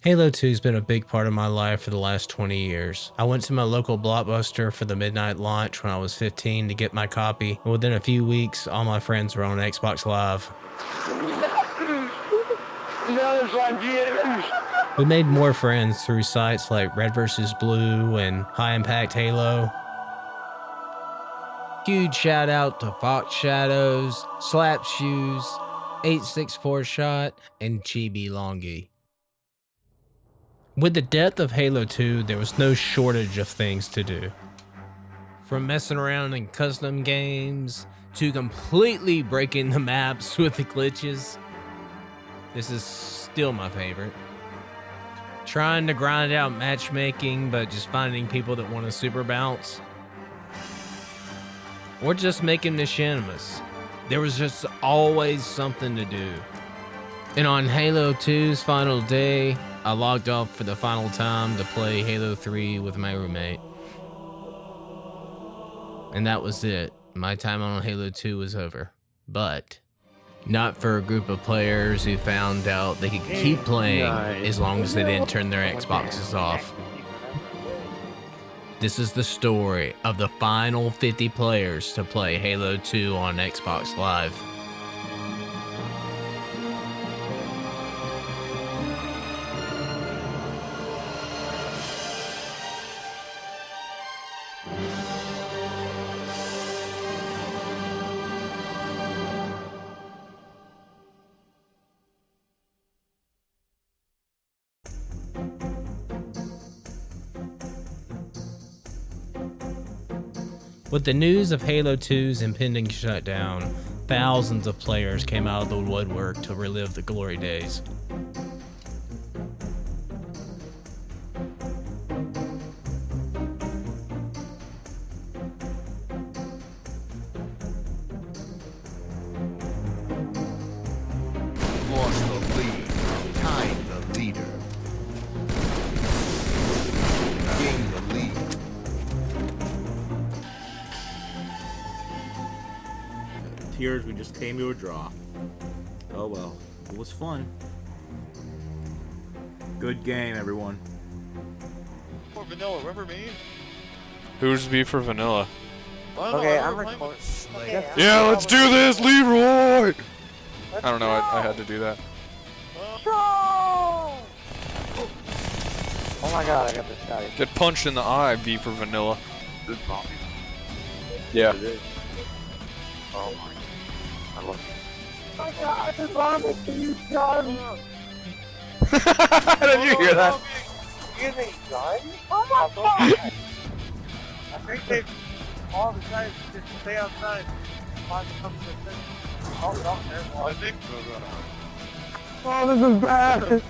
Halo 2 has been a big part of my life for the last 20 years. I went to my local Blockbuster for the midnight launch when I was 15 to get my copy, and within a few weeks, all my friends were on Xbox Live. We made more friends through sites like Red vs. Blue and High Impact Halo. Huge shout out to Fox Shadows, Slap Shoes, 864 Shot, and Chibi Longy. With the death of Halo 2, there was no shortage of things to do. From messing around in custom games, to completely breaking the maps with the glitches. This is still my favorite. Trying to grind out matchmaking, but just finding people that want to super bounce. Or just making machinimas. There was just always something to do. And on Halo 2's final day, I logged off for the final time to play Halo 3 with my roommate. And that was it. My time on Halo 2 was over. But not for a group of players who found out they could keep playing as long as they didn't turn their Xboxes off. This is the story of the final 50 players to play Halo 2 on Xbox Live. With the news of Halo 2's impending shutdown, thousands of players came out of the woodwork to relive the glory days. Lost the lead, tied the leader. Gained the lead. Tears, we just came to a draw. Oh well, it was fun. Good game, everyone. For vanilla, remember me? Who's B for vanilla? Okay, I'm recording. Yeah, let's do this, Leroy! I don't know, I had to do that. Oh my god, I got this guy. Get punched in the eye, B for vanilla. This zombie. Yeah. Oh my. I love you. Oh my god, this zombie, can you done? Did you hear that? Excuse me, done? Oh my god! I think they all the guys just stay outside. Find something to finish. Oh, no, there's one. I think so. Oh, this is bad.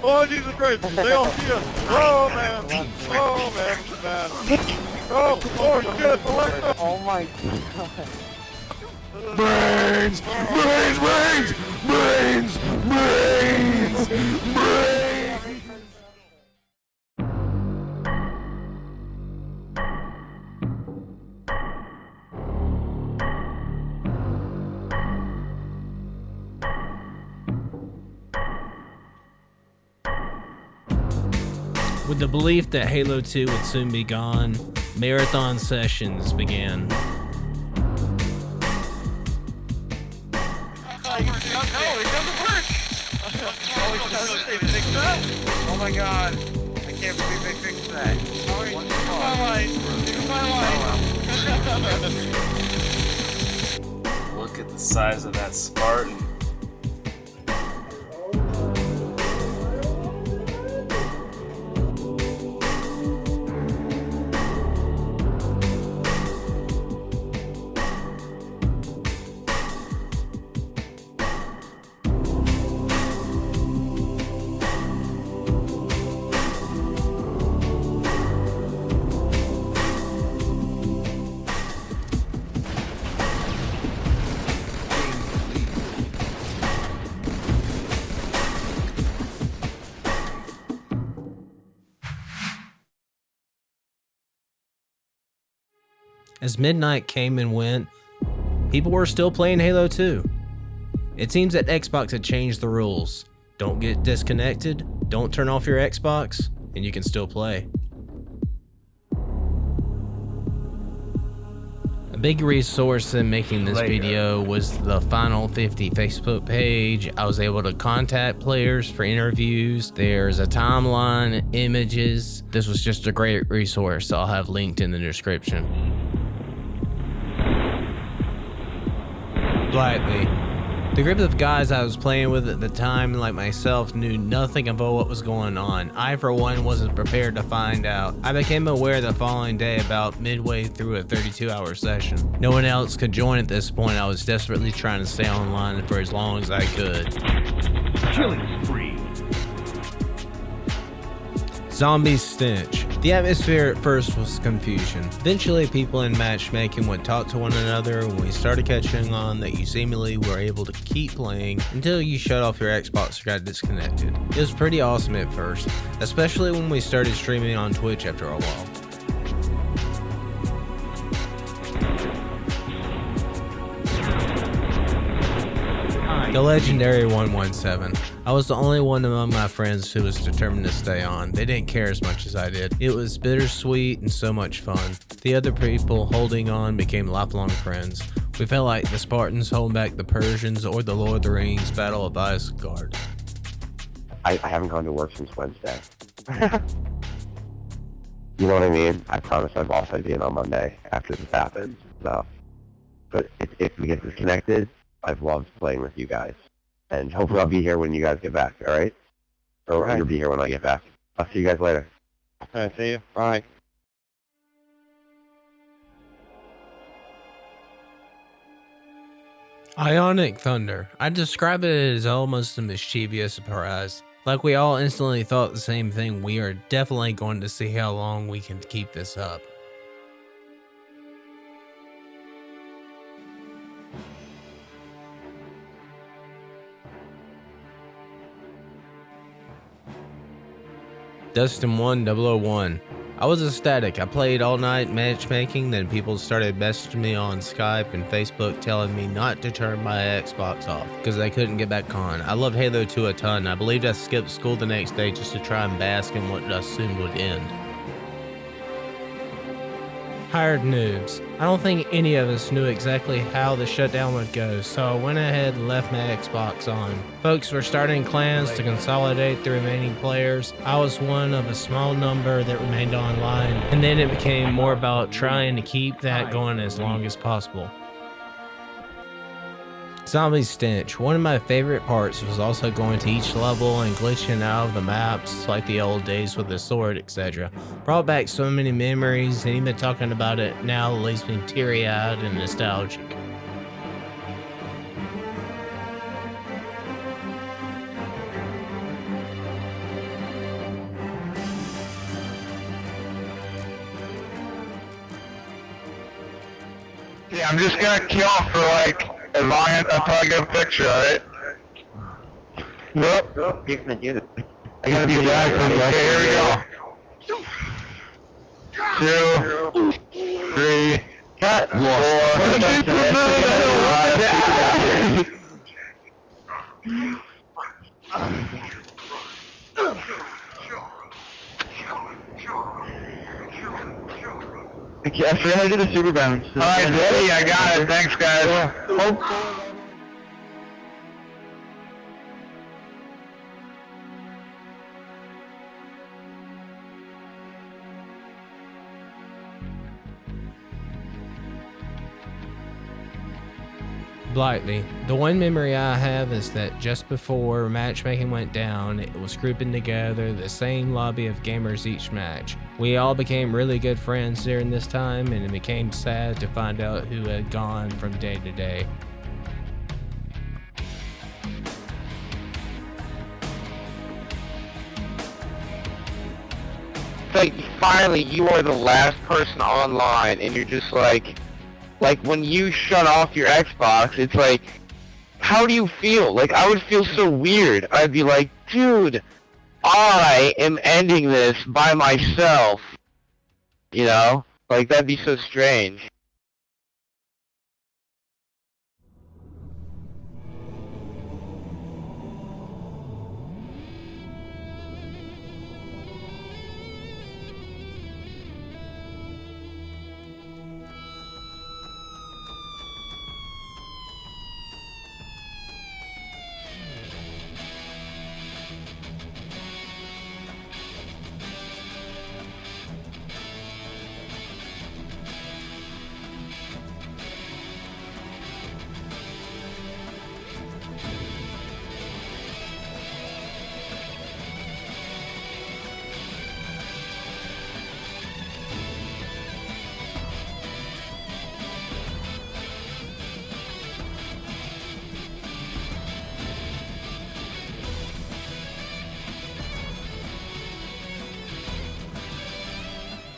Oh, Jesus Christ! They all see us! Oh, man! Oh, man! This is bad. Oh shit! Alexa! Oh my god. Brains! Brains! Brains! Brains! Brains! Brains! With the belief that Halo 2 would soon be gone, marathon sessions began. Oh my god. I can't believe they fixed that. Look at the size of that Spartan. As midnight came and went, people were still playing Halo 2. It seems that Xbox had changed the rules. Don't get disconnected, don't turn off your Xbox, and you can still play. A big resource in making this video was the Final 50 Facebook page. I was able to contact players for interviews. There's a timeline, images. This was just a great resource. I'll have linked in the description. Slightly. The group of guys I was playing with at the time, like myself, knew nothing about what was going on. I, for one, wasn't prepared to find out. I became aware the following day about midway through a 32-hour session. No one else could join at this point. I was desperately trying to stay online for as long as I could. Killing spree. Z0mbie Stench. The atmosphere at first was confusion. Eventually, people in matchmaking would talk to one another, and we started catching on that you seemingly were able to keep playing until you shut off your Xbox or got disconnected. It was pretty awesome at first, especially when we started streaming on Twitch after a while. The legendary 117. I was the only one among my friends who was determined to stay on. They didn't care as much as I did. It was bittersweet and so much fun. The other people holding on became lifelong friends. We felt like the Spartans holding back the Persians or the Lord of the Rings Battle of Isengard. I haven't gone to work since Wednesday. You know what I mean? I promised my boss I'd be in on Monday after this happens. So, but if we get disconnected, I've loved playing with you guys. And hopefully I'll be here when you guys get back, alright? Or you'll be here when I get back. I'll see you guys later. Alright, see you. Bye. Ionic Thunder. I describe it as almost a mischievous surprise. Like we all instantly thought the same thing. We are definitely going to see how long we can keep this up. Dustin1001. I was ecstatic. I played all night matchmaking, then people started messaging me on Skype and Facebook telling me not to turn my Xbox off because they couldn't get back on. I love Halo 2 a ton. I believed I skipped school the next day just to try and bask in what I assumed would end. Hired noobs. I don't think any of us knew exactly how the shutdown would go, so I went ahead and left my Xbox on. Folks were starting clans to consolidate the remaining players. I was one of a small number that remained online, and then it became more about trying to keep that going as long as possible. Z0mbie Stench. One of my favorite parts was also going to each level and glitching out of the maps like the old days with the sword, etc. Brought back so many memories, and even talking about it now leaves me teary-eyed and nostalgic. Yeah, I'm just gonna kill for like as long as until I get a picture, alright? Nope. You're gonna do this. I gotta be back from here we go. 2, 3, 4. I forgot how to do the super bounce. Alright, ready? I got it. Thanks, guys. Blightly. The one memory I have is that just before matchmaking went down, it was grouping together the same lobby of gamers each match. We all became really good friends during this time, and it became sad to find out who had gone from day to day. Like, finally, you are the last person online, and you're just like when you shut off your Xbox, it's like, how do you feel? Like, I would feel so weird. I'd be like, dude, I am ending this by myself. You know? Like, that'd be so strange.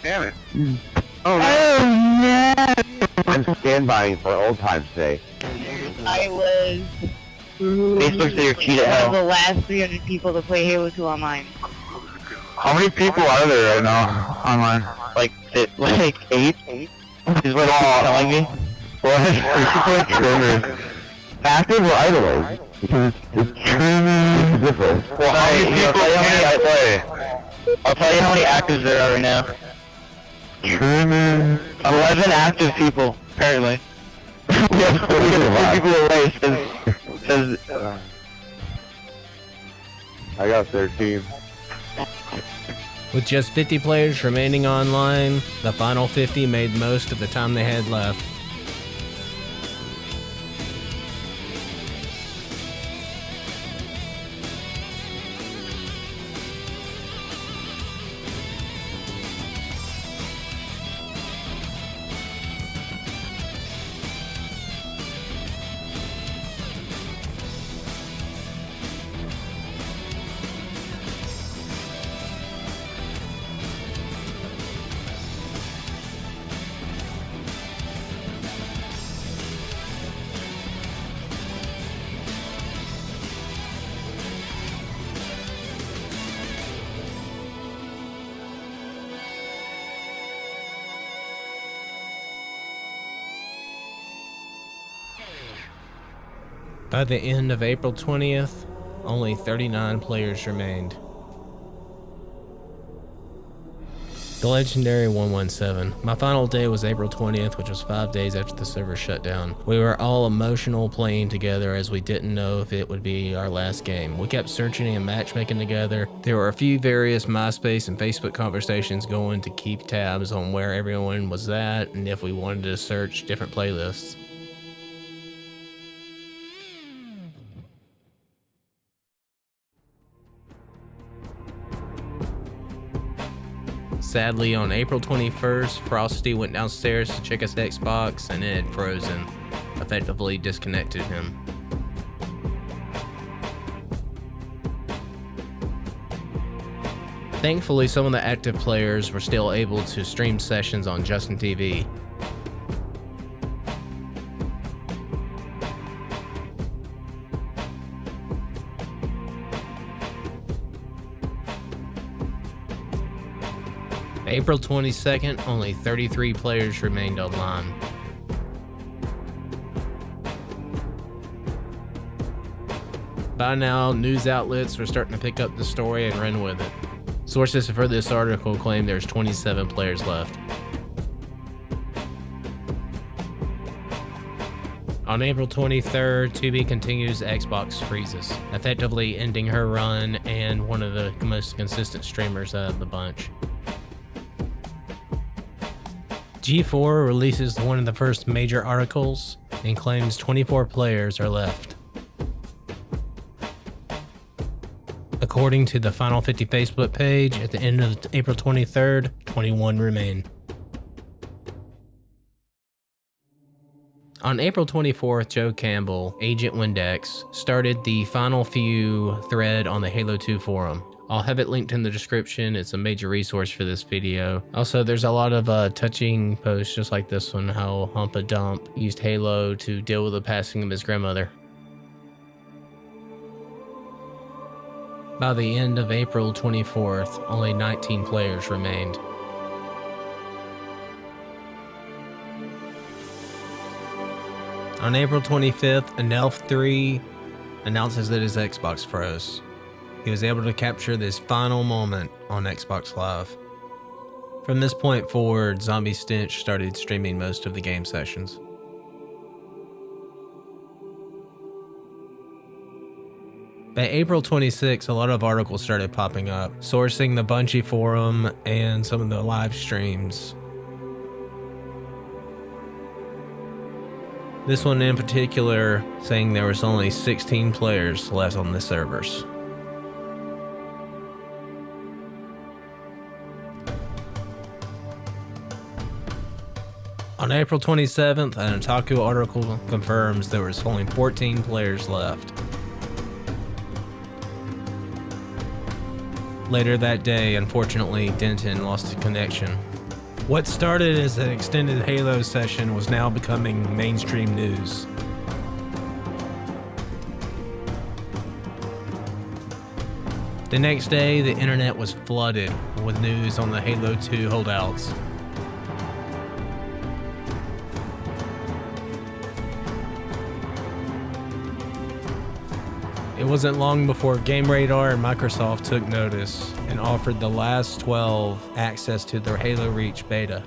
Damn it. Oh, no. I'm standbying for old time's sake. I was Facebook's your key to one of hell. the last 300 people to play Halo 2 online. How many people are there right now online? Like 8? Is what you're telling me? Well, it's like trimmers. Active or idling? Because it's trimmers. It's different. Well, how many people can I play? I'll tell you how many actives there are right now. Trimmers. 11 active people, apparently. We have 4 people away since I got 13. With just 50 players remaining online, the final 50 made most of the time they had left. By the end of April 20th, only 39 players remained. The legendary 117. My final day was April 20th, which was 5 days after the server shut down. We were all emotional playing together as we didn't know if it would be our last game. We kept searching and matchmaking together. There were a few various MySpace and Facebook conversations going to keep tabs on where everyone was at and if we wanted to search different playlists. Sadly, on April 21st, Frosty went downstairs to check his Xbox and it had frozen, effectively disconnected him. Thankfully, some of the active players were still able to stream sessions on Justin TV. April 22nd, only 33 players remained online. By now, news outlets were starting to pick up the story and run with it. Sources for this article claim there's 27 players left. On April 23rd, 2B continues Xbox freezes, effectively ending her run and one of the most consistent streamers out of the bunch. G4 releases one of the first major articles and claims 24 players are left. According to the Final 50 Facebook page, at the end of April 23rd, 21 remain. On April 24th, Joe Campbell, Agent Windex, started the Final Few thread on the Halo 2 forum. I'll have it linked in the description. It's a major resource for this video. Also, there's a lot of touching posts just like this one, how Humpa Dump used Halo to deal with the passing of his grandmother. By the end of April 24th, only 19 players remained. On April 25th, Anelf3 announces that his Xbox froze. He was able to capture this final moment on Xbox Live. From this point forward, Z0mbie Stench started streaming most of the game sessions. By April 26, a lot of articles started popping up, sourcing the Bungie forum and some of the live streams. This one in particular saying there was only 16 players left on the servers. On April 27th, an Otaku article confirms there was only 14 players left. Later that day, unfortunately, Denton lost a connection. What started as an extended Halo session was now becoming mainstream news. The next day, the internet was flooded with news on the Halo 2 holdouts. It wasn't long before Game Radar and Microsoft took notice and offered the last 12 access to their Halo Reach beta.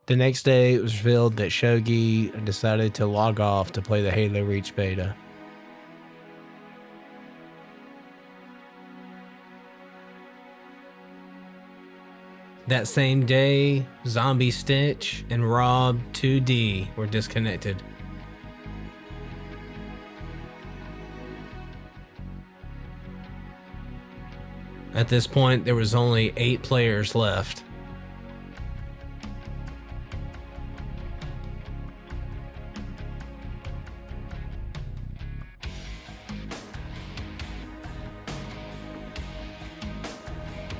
The next day, it was revealed that Shogi decided to log off to play the Halo Reach beta. That same day, Z0mbie Stench and Rob 2D were disconnected. At this point, there was only 8 players left.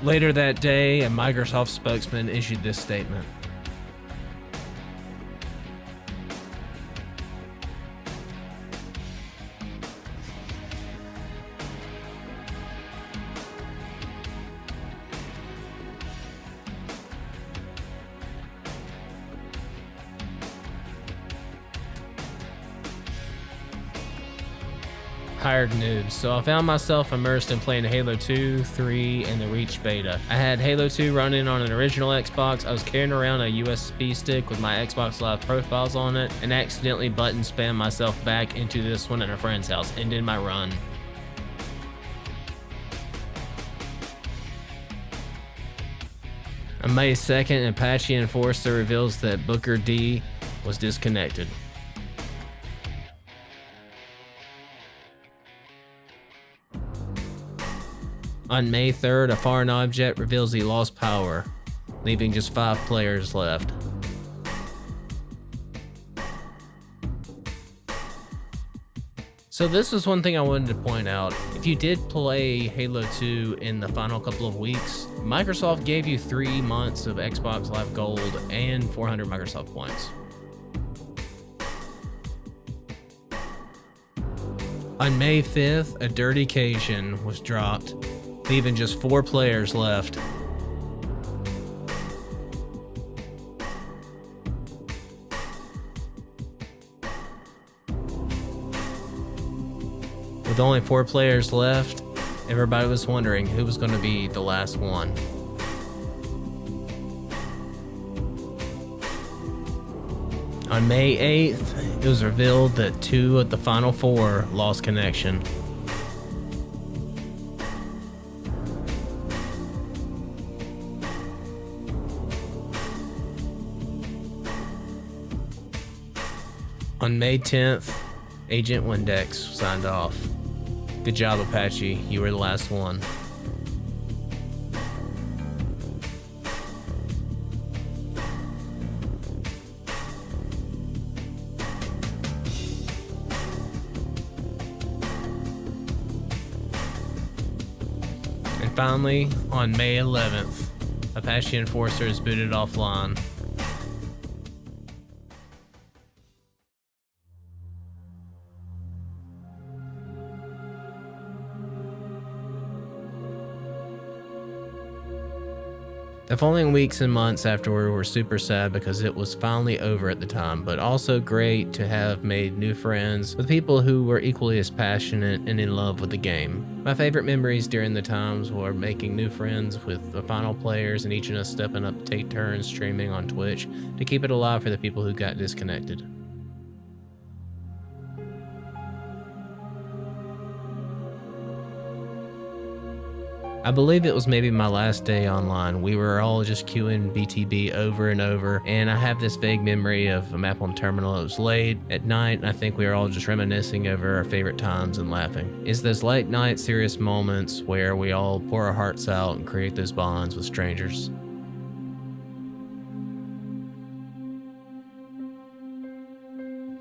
Later that day, a Microsoft spokesman issued this statement. Hired noobs. So I found myself immersed in playing Halo 2, 3, and the Reach beta. I had Halo 2 running on an original Xbox. I was carrying around a USB stick with my Xbox Live profiles on it and accidentally button spammed myself back into this one at a friend's house, ended my run. On May 2nd, Apache Enforcer reveals that Booker D was disconnected. On May 3rd, a foreign object reveals he lost power, leaving just 5 players left. So this was one thing I wanted to point out. If you did play Halo 2 in the final couple of weeks, Microsoft gave you 3 months of Xbox Live Gold and 400 Microsoft points. On May 5th, a dirty occasion was dropped, leaving just 4 players left. With only 4 players left, everybody was wondering who was going to be the last one. On May 8th, it was revealed that 2 of the final 4 lost connection. On May 10th, Agent Windex signed off. Good job, Apache. You were the last one. And finally, on May 11th, Apache Enforcer is booted offline. The following weeks and months afterward were super sad because it was finally over at the time, but also great to have made new friends with people who were equally as passionate and in love with the game. My favorite memories during the times were making new friends with the final players and each of us stepping up to take turns streaming on Twitch to keep it alive for the people who got disconnected. I believe it was maybe my last day online. We were all just queuing BTB over and over, and I have this vague memory of a map on terminal. It was late at night, and I think we were all just reminiscing over our favorite times and laughing. It's those late night serious moments where we all pour our hearts out and create those bonds with strangers.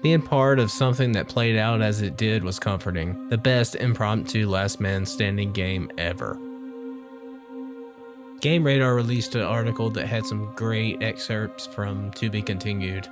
Being part of something that played out as it did was comforting. The best impromptu last man standing game ever. Game Radar released an article that had some great excerpts from To Be Continued.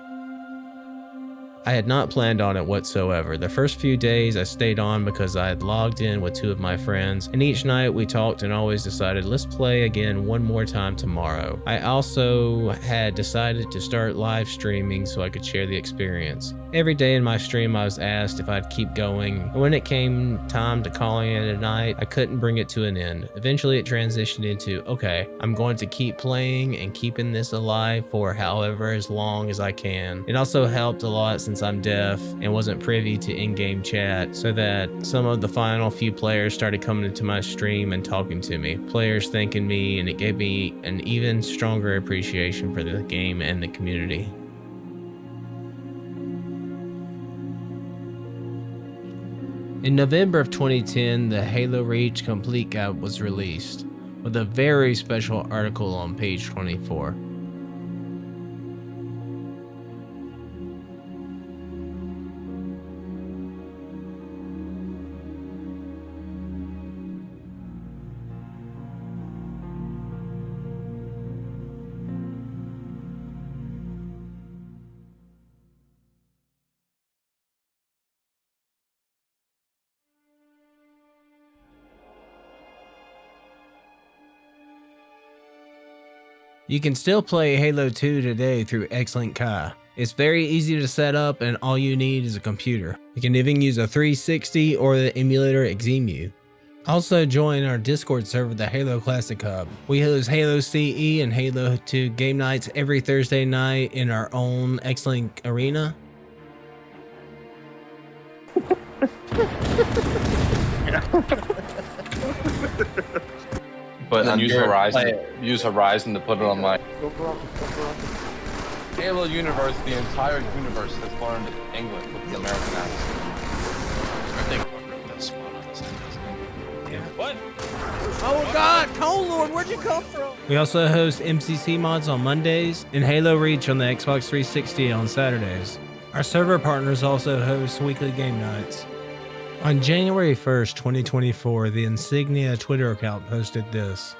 I had not planned on it whatsoever. The first few days I stayed on because I had logged in with 2 of my friends, and each night we talked and always decided let's play again one more time tomorrow. I also had decided to start live streaming so I could share the experience. Every day in my stream I was asked if I'd keep going, and when it came time to calling it a night, I couldn't bring it to an end. Eventually it transitioned into, okay, I'm going to keep playing and keeping this alive for however as long as I can. It also helped a lot since I'm deaf and wasn't privy to in-game chat, so that some of the final few players started coming into my stream and talking to me. Players thanking me, and it gave me an even stronger appreciation for the game and the community. In November of 2010, the Halo Reach Complete Guide was released, with a very special article on page 24. You can still play Halo 2 today through Xlink Kai. It's very easy to set up, and all you need is a computer. You can even use a 360 or the emulator Z0mbie. Also join our Discord server, the Halo Classic Hub. We host Halo CE and Halo 2 game nights every Thursday night in our own Xlink arena. But then use Horizon to put it on my Halo universe. The entire universe has learned English with the American accent. I think that's one of us. Yeah. What? Oh God, Cold Lord, where'd you come from? We also host MCC mods on Mondays and Halo Reach on the Xbox 360 on Saturdays. Our server partners also host weekly game nights. On January 1st, 2024, the Insignia Twitter account posted this.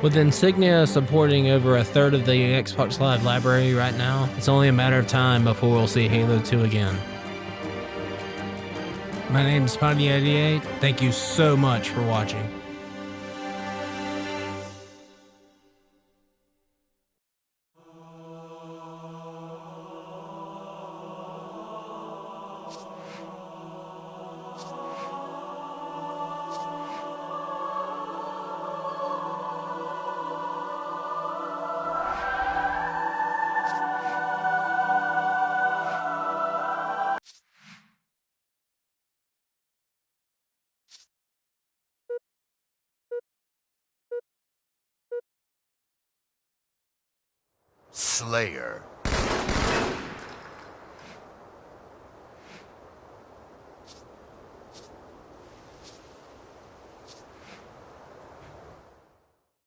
With Insignia supporting over a third of the Xbox Live library right now, it's only a matter of time before we'll see Halo 2 again. My name is Spotty88. Thank you so much for watching. Slayer.